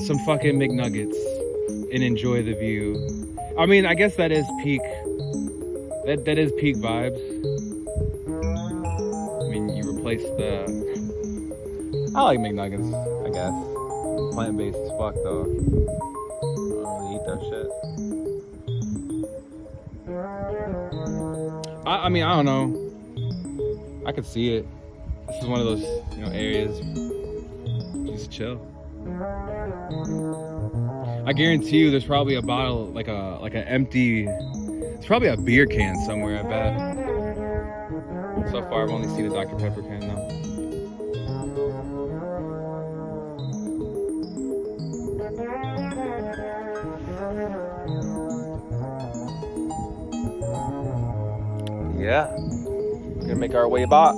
some fucking McNuggets and enjoy the view. I mean, I guess that is peak. That is peak vibes. I mean, you replace the. I like McNuggets, I guess. Plant-based as fuck though. I don't really eat that shit. I mean, I don't know. I could see it. This is one of those, areas. Just chill. I guarantee you, there's probably a bottle, like an empty. It's probably a beer can somewhere. I bet. So far, I've only seen a Dr. Pepper can though. Yeah, we're gonna make our way back.